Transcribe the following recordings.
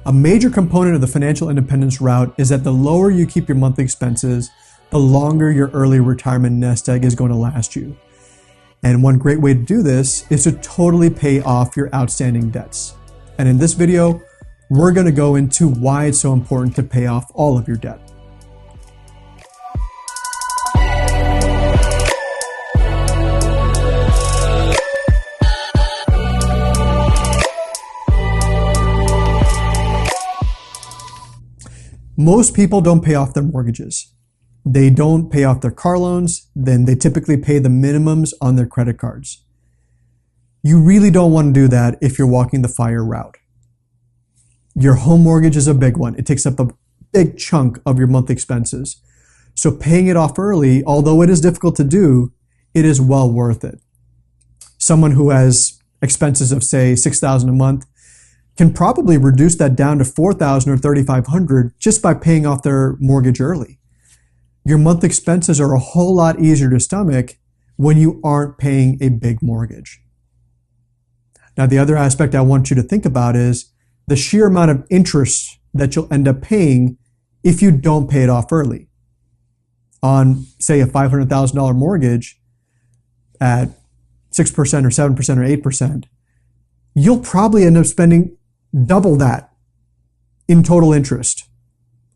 A major component of the financial independence route is that the lower you keep your monthly expenses, the longer your early retirement nest egg is going to last you. And one great way to do this is to totally pay off your outstanding debts. And in this video, we're going to go into why it's so important to pay off all of your debt. Most people don't pay off their mortgages. They don't pay off their car loans, then they typically pay the minimums on their credit cards. You really don't want to do that if you're walking the FIRE route. Your home mortgage is a big one. It takes up a big chunk of your monthly expenses. So paying it off early, although it is difficult to do, it is well worth it. Someone who has expenses of, say, $6,000 a month can probably reduce that down to $4,000 or $3,500 just by paying off their mortgage early. Your monthly expenses are a whole lot easier to stomach when you aren't paying a big mortgage. Now, the other aspect I want you to think about is the sheer amount of interest that you'll end up paying if you don't pay it off early. On, say, a $500,000 mortgage at 6% or 7% or 8%, you'll probably end up spending double that in total interest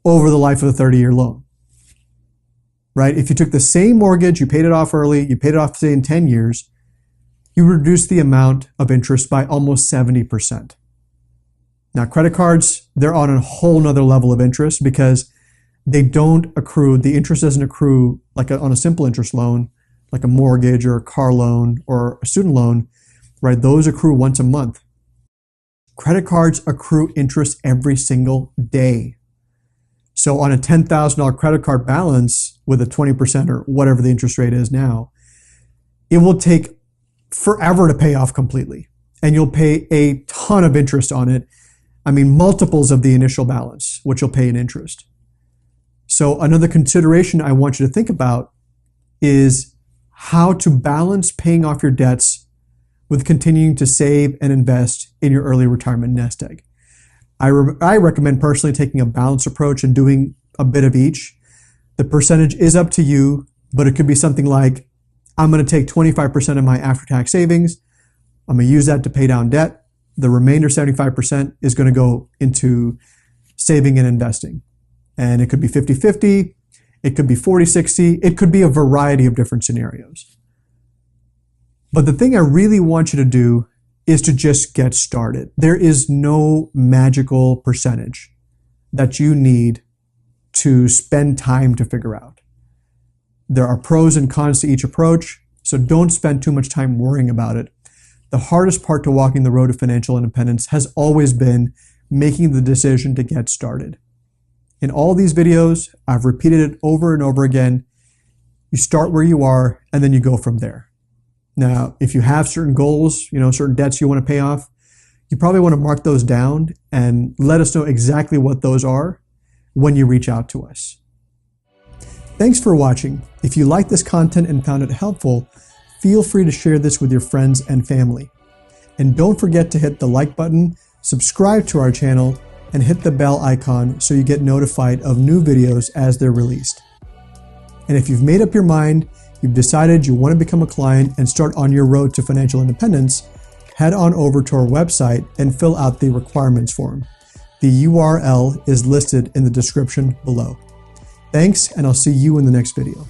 over the life of a 30-year loan. Right? If you took the same mortgage, you paid it off early, you paid it off, say, in 10 years, you reduce the amount of interest by almost 70%. Now, credit cards, they're on a whole nother level of interest because they don't accrue, the interest doesn't accrue like on a simple interest loan, like a mortgage or a car loan or a student loan, right? Those accrue once a month. Credit cards accrue interest every single day. So on a $10,000 credit card balance with a 20% or whatever the interest rate is now, it will take forever to pay off completely. And you'll pay a ton of interest on it. I mean, multiples of the initial balance, which you'll pay in interest. So another consideration I want you to think about is how to balance paying off your debts with continuing to save and invest in your early retirement nest egg. I recommend personally taking a balanced approach and doing a bit of each. The percentage is up to you, but it could be something like, I'm going to take 25% of my after-tax savings. I'm going to use that to pay down debt. The remainder 75% is going to go into saving and investing. And it could be 50-50. It could be 40-60. It could be a variety of different scenarios. But the thing I really want you to do is to just get started. There is no magical percentage that you need to spend time to figure out. There are pros and cons to each approach, so don't spend too much time worrying about it. The hardest part to walking the road to financial independence has always been making the decision to get started. In all these videos, I've repeated it over and over again. You start where you are, and then you go from there. Now, if you have certain goals, certain debts you want to pay off, you probably want to mark those down and let us know exactly what those are when you reach out to us. Thanks for watching. If you like this content and found it helpful, feel free to share this with your friends and family. And don't forget to hit the like button, subscribe to our channel, and hit the bell icon so you get notified of new videos as they're released. And if you've made up your mind, you've decided you want to become a client and start on your road to financial independence, head on over to our website and fill out the requirements form. The URL is listed in the description below. Thanks, and I'll see you in the next video.